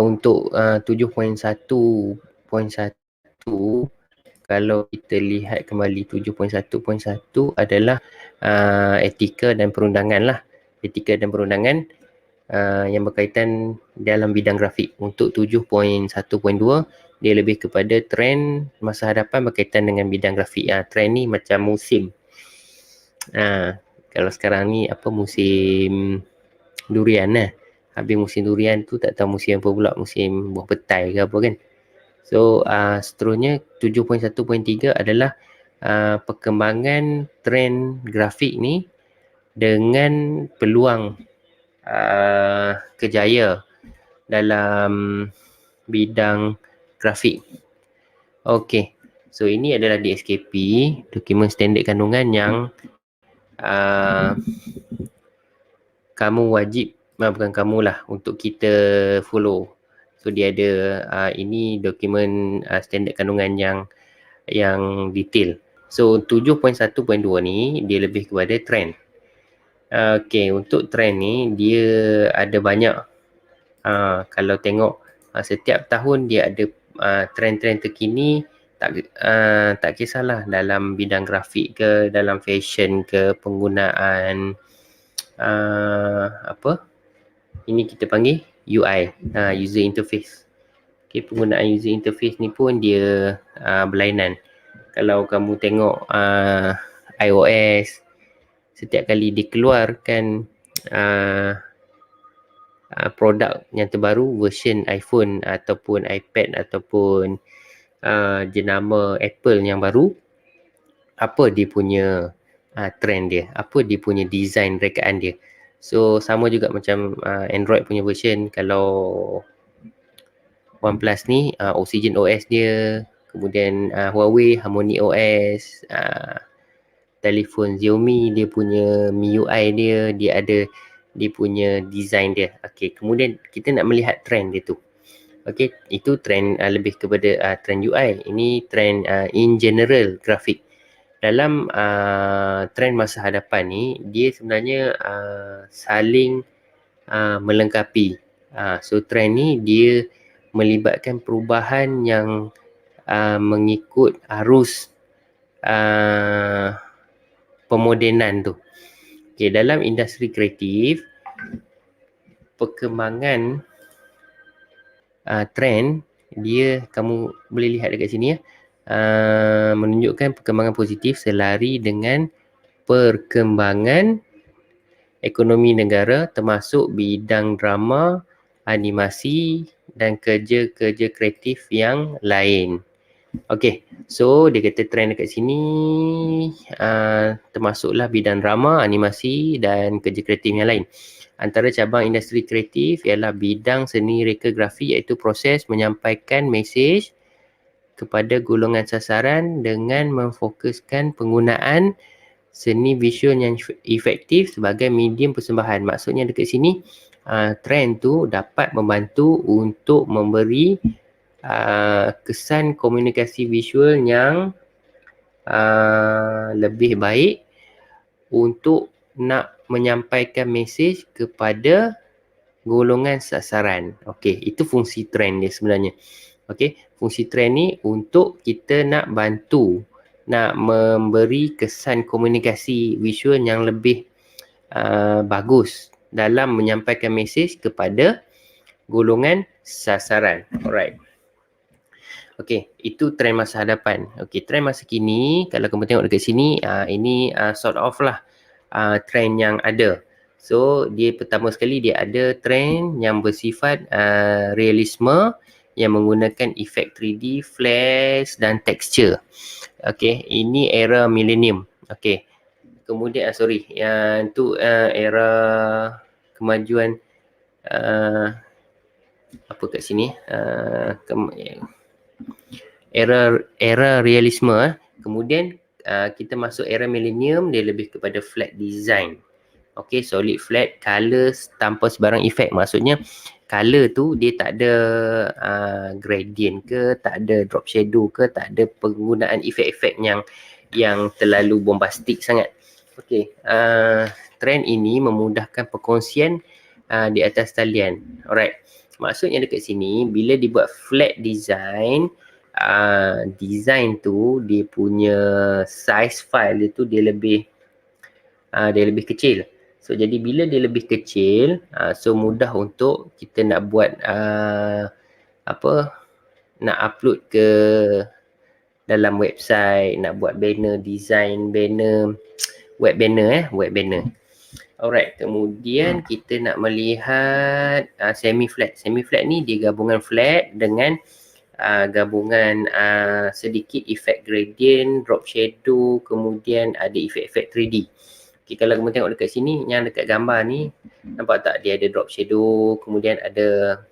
untuk 7.1.1, kalau kita lihat kembali 7.1.1 adalah etika dan perundangan lah. Etika dan perundangan yang berkaitan dalam bidang grafik. Untuk 7.1.2 dia lebih kepada trend masa hadapan berkaitan dengan bidang grafik. Trend ni macam musim. Kalau sekarang ni musim durian lah. Habis musim durian tu tak tahu musim apa pula, musim buah petai ke apa kan. So seterusnya 7.1.3 adalah perkembangan trend grafik ni dengan peluang kejaya dalam bidang grafik. Okey, so ini adalah DSKP, dokumen standard kandungan yang kamu wajib, bukan kamulah, untuk kita follow. So dia ada ini dokumen standard kandungan yang detail. So 7.1.2 ni dia lebih kepada trend. Okey, untuk trend ni dia ada banyak. Kalau tengok setiap tahun dia ada trend-trend terkini, tak kisahlah dalam bidang grafik ke, dalam fashion ke, penggunaan ini kita panggil UI, user interface. Okay, penggunaan user interface ni pun dia berlainan. Kalau kamu tengok iOS, setiap kali dikeluarkan produk yang terbaru, version iPhone ataupun iPad ataupun jenama Apple yang baru, apa dia punya trend dia, apa dia punya design rekaan dia. So sama juga macam Android punya version. Kalau OnePlus ni Oxygen OS dia, kemudian Huawei Harmony OS, telefon Xiaomi dia punya MIUI dia ada dia punya design dia. Okey, kemudian kita nak melihat trend dia tu. Okey, itu trend lebih kepada trend UI. Ini trend in general grafik. Dalam trend masa hadapan ni, dia sebenarnya saling melengkapi. So trend ni dia melibatkan perubahan yang mengikut arus pemodenan tu. Okay, dalam industri kreatif, perkembangan trend dia, kamu boleh lihat dekat sini ya, menunjukkan perkembangan positif selari dengan perkembangan ekonomi negara termasuk bidang drama, animasi dan kerja-kerja kreatif yang lain. Okey, so dia kata trend dekat sini termasuklah bidang drama, animasi dan kerja kreatif yang lain. Antara cabang industri kreatif ialah bidang seni reka grafik, iaitu proses menyampaikan mesej kepada golongan sasaran dengan memfokuskan penggunaan seni visual yang efektif sebagai medium persembahan. Maksudnya dekat sini trend tu dapat membantu untuk memberi kesan komunikasi visual yang lebih baik untuk nak menyampaikan mesej kepada golongan sasaran. Okey, itu fungsi trend dia sebenarnya. Okey, fungsi trend ni untuk kita nak bantu, nak memberi kesan komunikasi visual yang lebih bagus dalam menyampaikan mesej kepada golongan sasaran. Alright. Okey, itu trend masa hadapan. Okey, trend masa kini, kalau kamu tengok dekat sini, ini sort of lah trend yang ada. So, dia pertama sekali dia ada trend yang bersifat realisme yang menggunakan efek 3D, flash dan texture. Okey, ini era millennium. Okey. Kemudian yang tu era kemajuan apa kat sini? Era realisme. Kemudian kita masuk era millennium, dia lebih kepada flat design. Okay, solid flat, colours tanpa sebarang efek. Maksudnya colour tu dia tak ada gradient ke, tak ada drop shadow ke, tak ada penggunaan efek-efek yang terlalu bombastik sangat. Okay, trend ini memudahkan perkongsian di atas talian. Alright, Maksudnya dekat sini, bila dibuat flat design, design tu dia punya size file dia tu dia lebih kecil. So jadi bila dia lebih kecil, so mudah untuk kita nak buat nak upload ke dalam website, nak buat banner, design banner, web banner. Alright, kemudian kita nak melihat semi flat. Semi flat ni dia gabungan flat dengan gabungan sedikit efek gradient, drop shadow, kemudian ada efek-efek 3D. Okay, kalau kamu tengok dekat sini, yang dekat gambar ni, nampak tak dia ada drop shadow, kemudian ada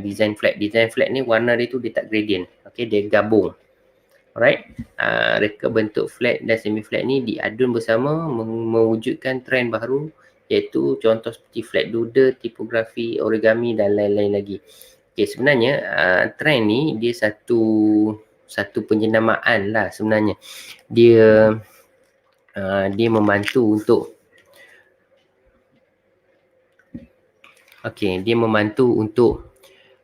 design flat. Design flat ni warna dia tu dia tak gradient. Okay, dia gabung. Alright, reka bentuk flat dan semi flat ni diadun bersama mewujudkan trend baru, iaitu contoh seperti flat doodle, tipografi, origami dan lain-lain lagi. Okay, sebenarnya trend ni dia satu penjenamaan lah sebenarnya. Dia membantu untuk dia membantu untuk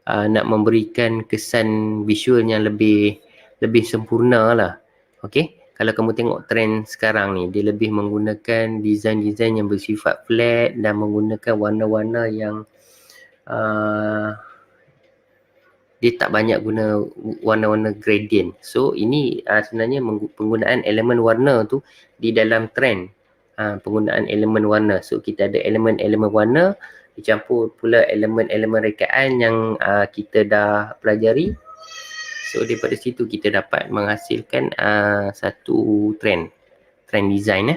nak memberikan kesan visual yang lebih sempurna lah. Okey, kalau kamu tengok trend sekarang ni, dia lebih menggunakan design-design yang bersifat flat dan menggunakan warna-warna yang dia tak banyak guna warna-warna gradient. So ini sebenarnya penggunaan elemen warna tu di dalam trend. Penggunaan elemen warna. So kita ada elemen-elemen warna dicampur pula elemen-elemen rekaan yang kita dah pelajari. So daripada situ kita dapat menghasilkan satu trend design.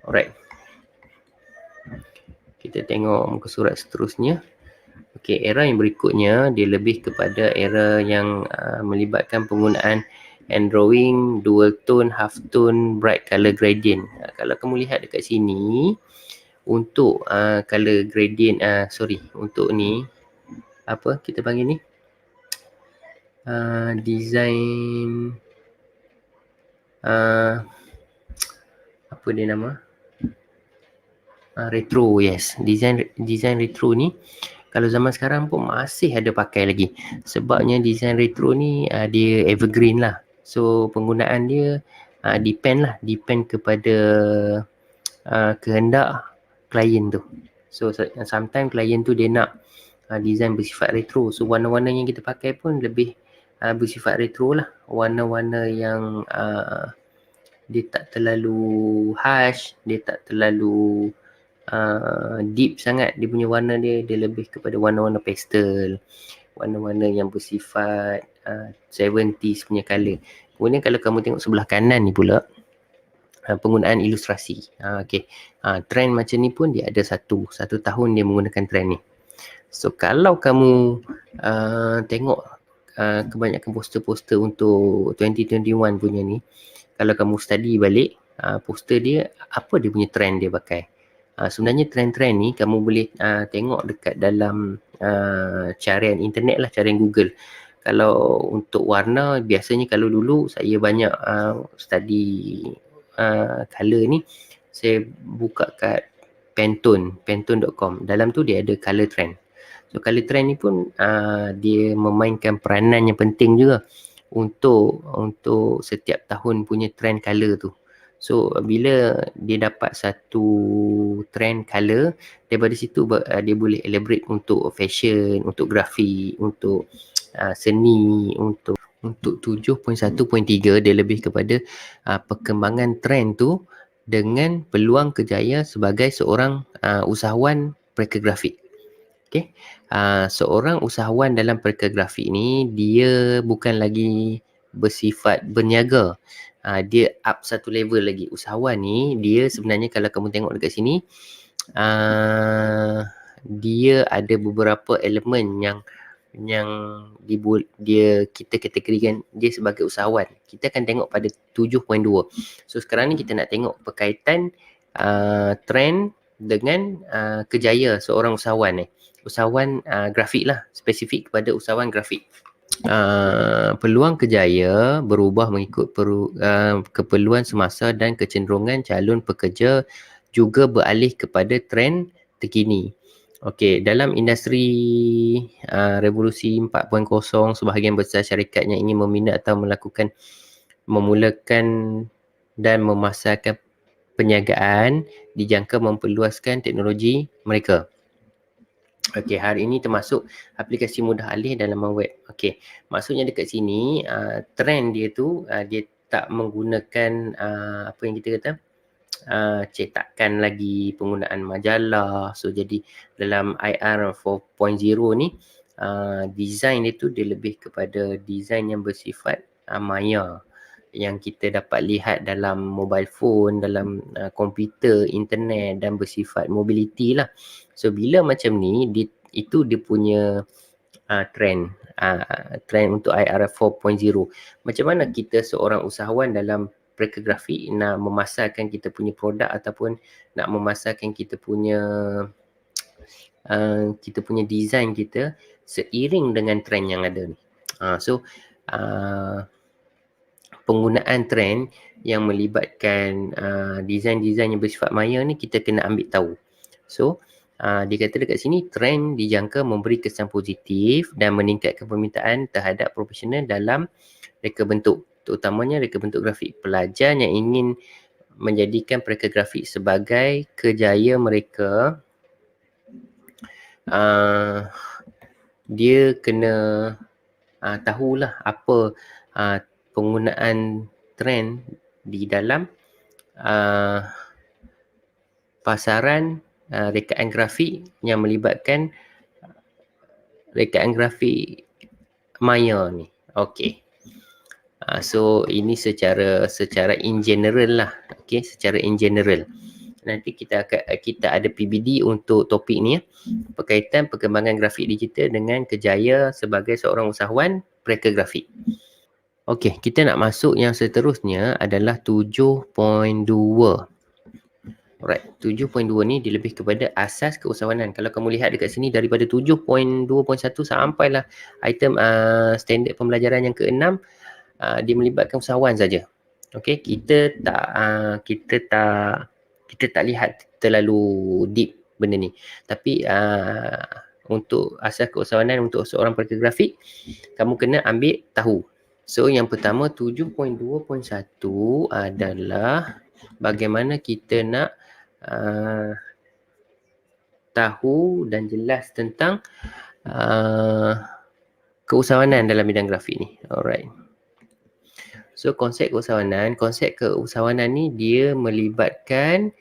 Alright. Kita tengok muka surat seterusnya. Okey, era yang berikutnya dia lebih kepada era yang melibatkan penggunaan hand drawing, dual tone, half tone, bright color gradient. Kalau kamu lihat dekat sini, untuk color gradient, untuk ni, apa kita panggil ni? Design, apa dia nama? Retro, yes. Design retro ni, kalau zaman sekarang pun masih ada pakai lagi. Sebabnya design retro ni dia evergreen lah. So penggunaan dia depend kepada kehendak klien tu. So sometimes klien tu dia nak design bersifat retro. So warna-warna yang kita pakai pun lebih bersifat retro lah. Warna-warna yang dia tak terlalu harsh, dia tak terlalu deep sangat. Dia punya warna dia lebih kepada warna-warna pastel, warna-warna yang bersifat 70s punya colour. Kemudian kalau kamu tengok sebelah kanan ni pula, penggunaan ilustrasi. Trend macam ni pun dia ada satu tahun dia menggunakan trend ni. So kalau kamu tengok kebanyakan poster-poster untuk 2021 punya ni, kalau kamu study balik poster dia, apa dia punya trend dia pakai. Sebenarnya trend-trend ni kamu boleh tengok dekat dalam carian internet lah, carian Google. Kalau untuk warna, biasanya kalau dulu saya banyak study color ni, saya buka kat pantone.com. Dalam tu dia ada color trend. So color trend ni pun dia memainkan peranan yang penting juga untuk setiap tahun punya trend color tu. So bila dia dapat satu trend color, daripada situ dia boleh elaborate untuk fashion, untuk grafik, untuk seni, untuk 7.1.3 dia lebih kepada perkembangan trend tu dengan peluang kerjaya sebagai seorang usahawan pereka grafik. Okay. Seorang usahawan dalam pereka grafik ni, dia bukan lagi bersifat berniaga. Dia up satu level lagi. Usahawan ni, dia sebenarnya kalau kamu tengok dekat sini, dia ada beberapa elemen yang kita kategorikan dia sebagai usahawan. Kita akan tengok pada 7.2. So sekarang ni kita nak tengok berkaitan trend dengan kerjaya seorang usahawan ni. Usahawan grafik lah, spesifik kepada usahawan grafik. Peluang kerjaya berubah mengikut keperluan semasa dan kecenderungan calon pekerja juga beralih kepada trend terkini. Okey, dalam industri revolusi 4.0, sebahagian besar syarikat yang ingin membina atau memulakan dan memasarkan perniagaan dijangka memperluaskan teknologi mereka. Okey, hari ini termasuk aplikasi mudah alih dan laman web. Okey, maksudnya dekat sini trend dia tu dia tak menggunakan apa yang kita kata cetakan lagi, penggunaan majalah. So jadi dalam IR 4.0 ni design dia tu dia lebih kepada design yang bersifat maya, yang kita dapat lihat dalam mobile phone, dalam komputer, internet dan bersifat mobility lah. So bila macam ni itu dia punya trend untuk IR 4.0. Macam mana kita seorang usahawan dalam reka grafik nak memasarkan kita punya produk ataupun nak memasarkan kita punya design kita seiring dengan trend yang ada ni. So penggunaan trend yang melibatkan design-design yang bersifat maya ni kita kena ambil tahu. So dia kata dekat sini trend dijangka memberi kesan positif dan meningkatkan permintaan terhadap profesional dalam reka bentuk, terutamanya reka bentuk grafik. Pelajar yang ingin menjadikan reka grafik sebagai kerjaya mereka, dia kena tahulah apa penggunaan trend di dalam pasaran rekaan grafik yang melibatkan rekaan grafik maya ni. Okey. So ini secara in general lah. Okey, secara in general. Nanti kita ada PBD untuk topik ni berkaitan perkembangan grafik digital dengan kerjaya sebagai seorang usahawan reka grafik. Okey, kita nak masuk yang seterusnya adalah 7.2. Alright, 7.2 ni dia lebih kepada asas keusahawanan. Kalau kamu lihat dekat sini daripada 7.2.1 sampailah item standard pembelajaran yang ke-6, dia melibatkan usahawan saja. Okey, kita tak lihat terlalu deep benda ni. Tapi untuk asas keusahawanan untuk seorang pereka grafik, kamu kena ambil tahu. So yang pertama 7.2.1 adalah bagaimana kita nak tahu dan jelas tentang keusahawanan dalam bidang grafik ni. Alright. So konsep keusahawanan ni dia melibatkan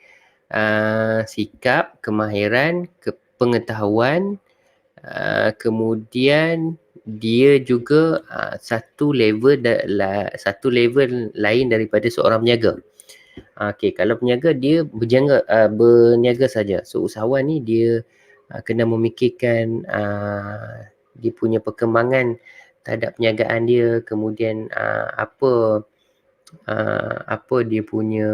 sikap, kemahiran, pengetahuan, kemudian dia juga satu level lain daripada seorang peniaga. Okey, kalau peniaga dia berniaga saja. So usahawan ni dia kena memikirkan dia punya perkembangan terhadap perniagaan dia, kemudian apa dia punya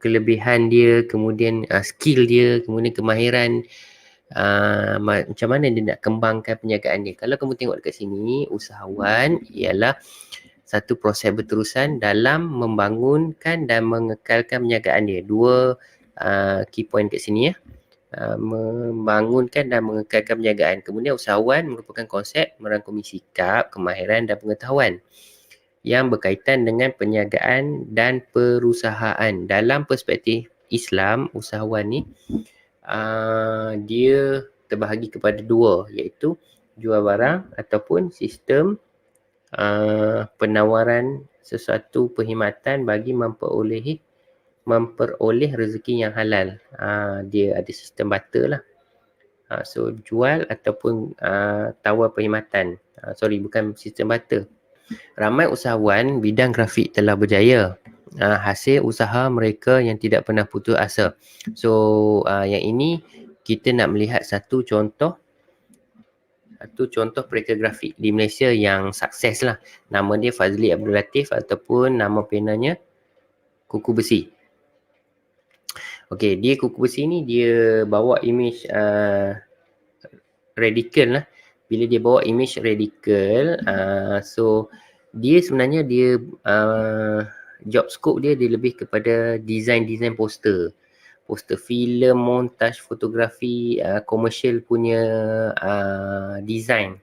kelebihan dia, kemudian skill dia, kemudian kemahiran, macam mana dia nak kembangkan perniagaan dia. Kalau kamu tengok dekat sini, usahawan ialah satu proses berterusan dalam membangunkan dan mengekalkan perniagaan dia. Dua key point kat sini ya. Membangunkan dan mengekalkan perniagaan. Kemudian usahawan merupakan konsep merangkumi sikap, kemahiran dan pengetahuan yang berkaitan dengan perniagaan dan perusahaan. Dalam perspektif Islam, usahawan ni dia terbahagi kepada dua, iaitu jual barang ataupun sistem penawaran sesuatu perkhidmatan bagi memperoleh rezeki yang halal. Dia ada sistem barter lah. So jual ataupun tawar perkhidmatan. Bukan sistem barter. Ramai usahawan bidang grafik telah berjaya. Hasil usaha mereka yang tidak pernah putus asa. So yang ini kita nak melihat satu contoh pereka grafik di Malaysia yang sukses lah. Nama dia Fazli Abdul Latif ataupun nama penanya Kuku Besi. Okey, dia Kuku Besi ni dia bawa image radikal lah. Bila dia bawa image radikal, so dia sebenarnya job scope dia lebih kepada design poster. poster filem, montaj, fotografi, komersial punya design.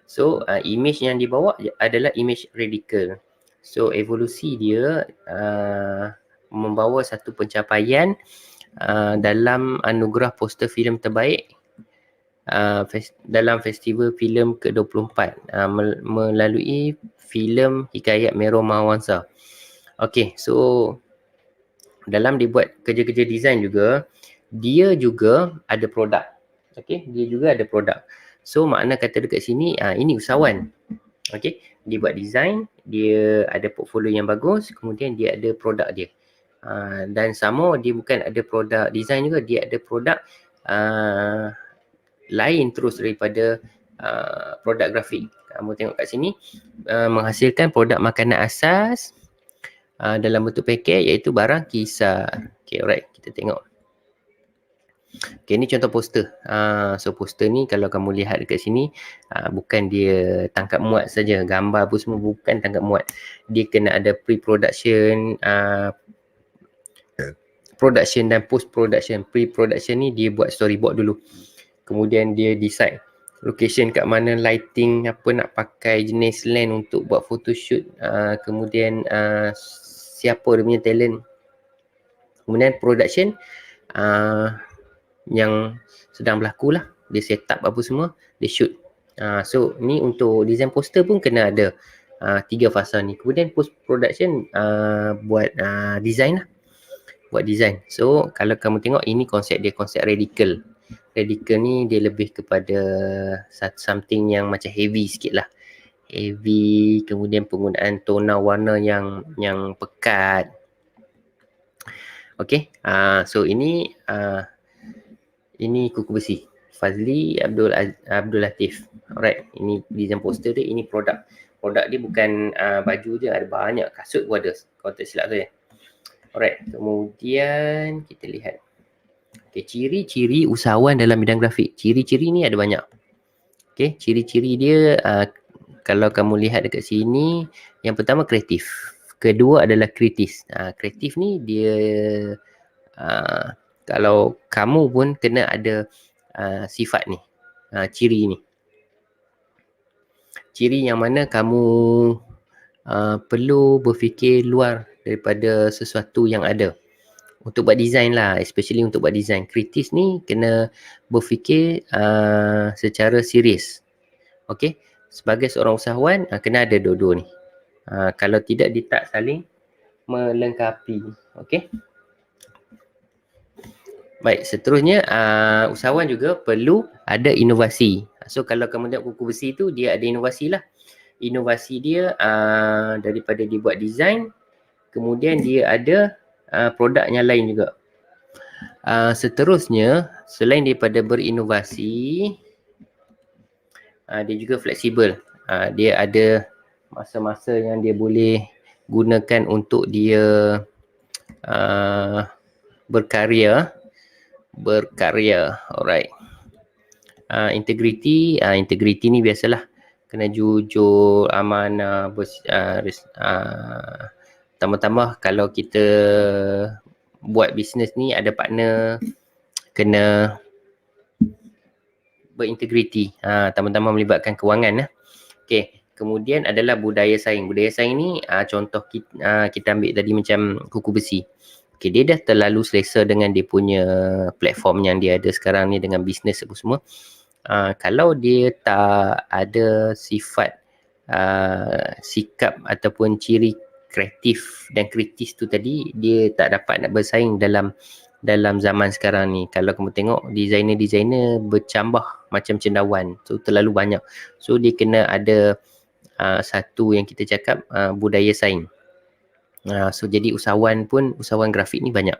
So image yang dibawa adalah image radical. So evolusi dia membawa satu pencapaian dalam anugerah poster filem terbaik dalam festival filem ke-24 melalui filem Hikayat Mero Mahawansa. Okay, so dalam dibuat kerja-kerja design juga, dia juga ada produk. Okay, dia juga ada produk. So makna kata dekat sini, ini usahawan. Okay, dia buat design, dia ada portfolio yang bagus, kemudian dia ada produk dia. Dan sama dia bukan ada produk design juga, dia ada produk lain terus daripada produk grafik. Kamu tengok kat sini, menghasilkan produk makanan asas dalam bentuk paket iaitu barang kisar. Okay, alright, kita tengok. Okay, ni contoh poster. So poster ni kalau kamu lihat dekat sini, bukan dia tangkap muat saja, gambar pun semua bukan tangkap muat. Dia kena ada pre-production, production dan post-production. Pre-production ni dia buat storyboard dulu. Kemudian dia decide location kat mana, lighting, apa nak pakai, jenis lens untuk buat photoshoot. Kemudian siapa dia punya talent. Kemudian production, yang sedang berlaku lah, dia set up apa semua, dia shoot. So ni untuk design poster pun kena ada 3 fasa ni. Kemudian post production buat design lah, buat design. So kalau kamu tengok, ini konsep dia, konsep radical. Radical ni dia lebih kepada something yang macam heavy sikit lah, heavy, kemudian penggunaan tona warna yang pekat. Okay, so ini kuku besi Fazli Abdul Latif. Alright, ini design poster dia, ini produk. Produk dia bukan baju je, ada banyak, kasut pun ada kalau tak silap saya. Alright, kemudian kita lihat. Okay, ciri-ciri usahawan dalam bidang grafik. Ciri-ciri ni ada banyak. Okay, ciri-ciri dia kalau kamu lihat dekat sini, yang pertama kreatif. Kedua adalah kritis. Kreatif ni dia kalau kamu pun kena ada sifat ni, ciri ni. Ciri yang mana kamu perlu berfikir luar daripada sesuatu yang ada. Untuk buat design lah, especially untuk buat design. Kritis ni kena berfikir secara serius. Okay, sebagai seorang usahawan kena ada dua-dua ni. Kalau tidak, dia tak saling melengkapi. Okay. Baik, seterusnya usahawan juga perlu ada inovasi. So kalau kamu tengok kuku besi tu, dia ada inovasi lah. Inovasi dia daripada dia buat design, kemudian dia ada produk yang lain juga. Seterusnya, selain daripada berinovasi, dia juga fleksibel. Dia ada masa-masa yang dia boleh gunakan untuk dia berkarya. Alright. Integriti ni biasalah, kena jujur, amanah, tambah-tambah kalau kita buat bisnes ni ada partner, kena berintegriti, tambah-tambah melibatkan kewangan lah. Okay, kemudian adalah budaya saing. Budaya saing ni contoh kita ambil tadi macam kuku besi. Okay, dia dah terlalu selesa dengan dia punya platform yang dia ada sekarang ni dengan bisnes apa semua. Kalau dia tak ada sifat sikap ataupun ciri kreatif dan kritis tu tadi, dia tak dapat nak bersaing dalam zaman sekarang ni. Kalau kamu tengok designer-designer bercambah macam cendawan, so terlalu banyak. So dia kena ada satu yang kita cakap budaya saing. So jadi usahawan grafik ni banyak.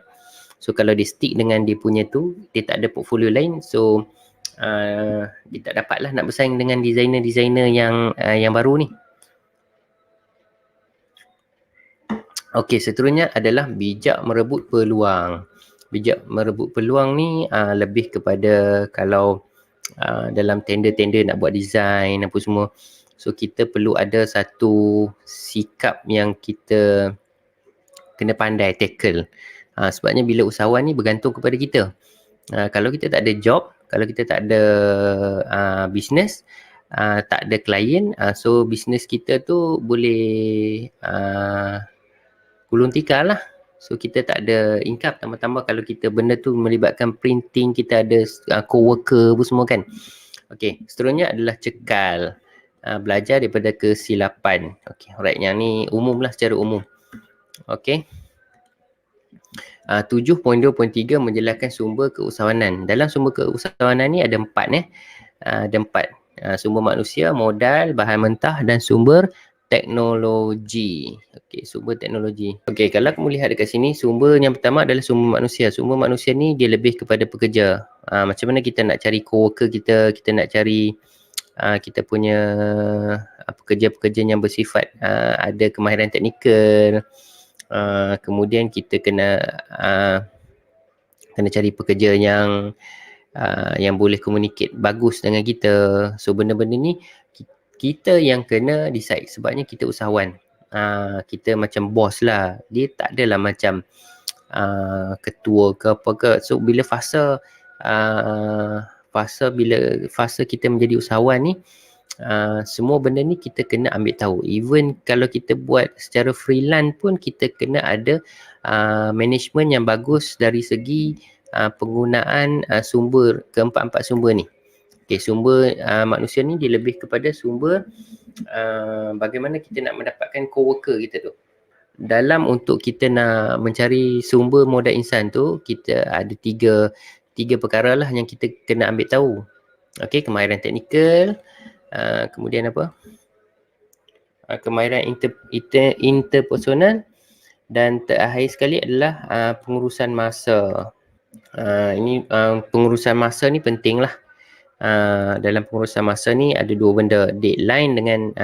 So kalau dia stick dengan dia punya tu, dia tak ada portfolio lain, so dia tak dapatlah nak bersaing dengan designer-designer yang baru ni. Okey, seterusnya adalah bijak merebut peluang. Bijak merebut peluang ni lebih kepada kalau dalam tender-tender nak buat design apa semua. So kita perlu ada satu sikap yang kita kena pandai tackle. Sebabnya bila usahawan ni bergantung kepada kita. Kalau kita tak ada job, kalau kita tak ada business, tak ada klien, so business kita tu boleh gulung tikar lah. So kita tak ada income, tambah-tambah kalau kita benda tu melibatkan printing, kita ada co-worker pun semua kan. Okey, seterusnya adalah cekal. Belajar daripada kesilapan. Okey, alright, yang ni umum lah, secara umum. Okey. 7.2.3 menjelaskan sumber keusahawanan. Dalam sumber keusahawanan ni ada 4 ada 4. Sumber manusia, modal, bahan mentah dan sumber teknologi. Okey, sumber teknologi. Okey, kalau kamu lihat dekat sini, sumber yang pertama adalah sumber manusia. Sumber manusia ni dia lebih kepada pekerja. Macam mana kita nak cari co-worker kita nak cari kita punya pekerja-pekerja yang bersifat ada kemahiran teknikal. Kemudian kita kena cari pekerja yang boleh communicate bagus dengan kita. So benda-benda ni kita yang kena decide, sebabnya kita usahawan. Kita macam bos lah, dia tak adalah macam ketua ke apa ke. So bila fasa kita menjadi usahawan ni, semua benda ni kita kena ambil tahu. Even kalau kita buat secara freelance pun, kita kena ada management yang bagus dari segi penggunaan sumber, keempat-empat sumber ni. Okay, sumber manusia ni dia lebih kepada sumber bagaimana kita nak mendapatkan co-worker kita tu. Dalam untuk kita nak mencari sumber modal insan tu, kita ada tiga perkara lah yang kita kena ambil tahu. Okay, kemahiran teknikal, kemudian apa? Kemahiran interpersonal, dan terakhir sekali adalah pengurusan masa. Ini pengurusan masa ni penting lah. Dalam pengurusan masa ni ada dua benda, deadline dengan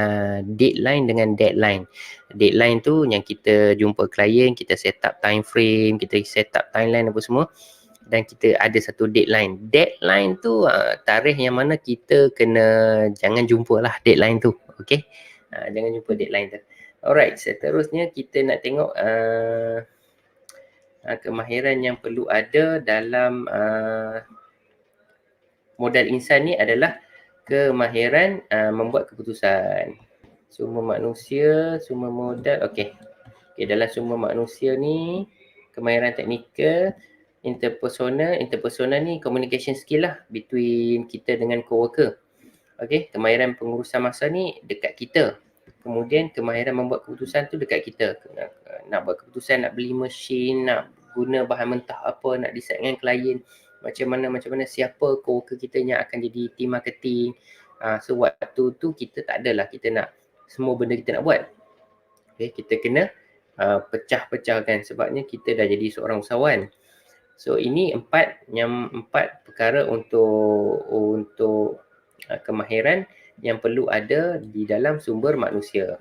deadline. Deadline tu yang kita jumpa klien, kita set up time frame, kita set up timeline apa semua, dan kita ada satu deadline. Deadline tu tarikh yang mana kita kena jangan jumpa lah deadline tu. Okay, jangan jumpa deadline tu. Alright, seterusnya kita nak tengok kemahiran yang perlu ada dalam modal insan ni adalah kemahiran membuat keputusan. Sumber manusia, sumber modal. Okey, dalam sumber manusia ni, kemahiran teknikal, interpersonal ni communication skill lah between kita dengan co-worker. Okey, kemahiran pengurusan masa ni dekat kita. Kemudian kemahiran membuat keputusan tu dekat kita. Nak buat keputusan, nak beli mesin, nak guna bahan mentah apa, nak decide dengan klien macam mana siapa co-worker kita yang akan jadi team marketing. So waktu tu kita tak adalah kita nak semua benda kita nak buat. Okay, kita kena pecah-pecahkan, sebabnya kita dah jadi seorang usahawan. So ini empat perkara untuk kemahiran yang perlu ada di dalam sumber manusia.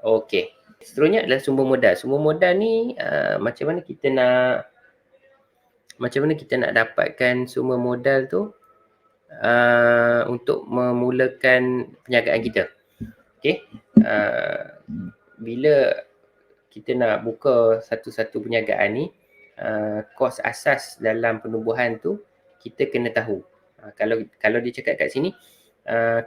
Okey, seterusnya adalah sumber modal. Sumber modal ni macam mana kita nak dapatkan sumber modal tu untuk memulakan perniagaan kita. Okey, bila kita nak buka satu-satu perniagaan ni, kos asas dalam penubuhan tu kita kena tahu. Kalau dia cakap kat sini,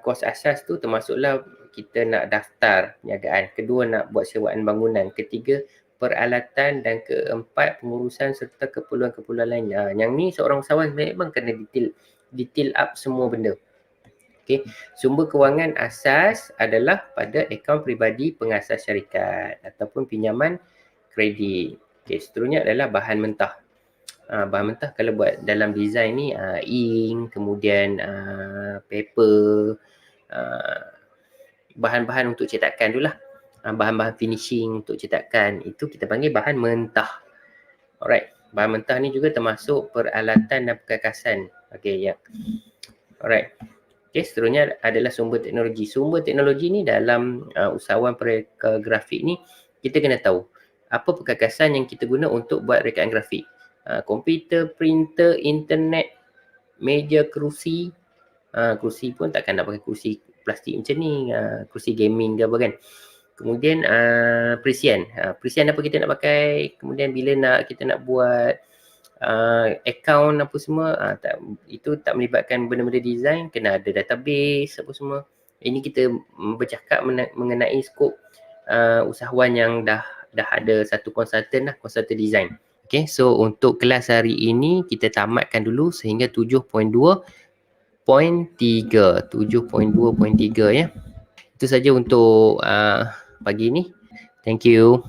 kos asas tu termasuklah kita nak daftar perniagaan, kedua nak buat sewaan bangunan, ketiga peralatan, dan keempat pengurusan serta keperluan-keperluan lainnya. Yang ni seorang usahawan memang kena detail up semua benda. Okay. Sumber kewangan asas adalah pada akaun peribadi pengasas syarikat ataupun pinjaman kredit. Okay. Seterusnya adalah bahan mentah. Bahan mentah kalau buat dalam design ni, ink, kemudian paper, bahan-bahan untuk cetakan tu lah. Bahan-bahan finishing untuk cetakan, itu kita panggil bahan mentah. Alright, bahan mentah ni juga termasuk peralatan dan perkakasan. Okay, ya. Alright. Okay, seterusnya adalah sumber teknologi. Sumber teknologi ni dalam usahawan pereka grafik ni, kita kena tahu apa perkakasan yang kita guna untuk buat rekaan grafik. Komputer, printer, internet, meja, kerusi. Kerusi pun takkan nak pakai kerusi plastik macam ni, kerusi gaming ke apa kan. Kemudian presient. Presient apa kita nak pakai, kemudian bila kita nak buat account apa semua, itu tak melibatkan benda-benda design, kena ada database apa semua. Ini kita bercakap mengenai skop usahawan yang dah ada satu konsultan design. Okay, so untuk kelas hari ini kita tamatkan dulu sehingga 7.2.3 ya. Itu saja untuk pagi ini. Thank you.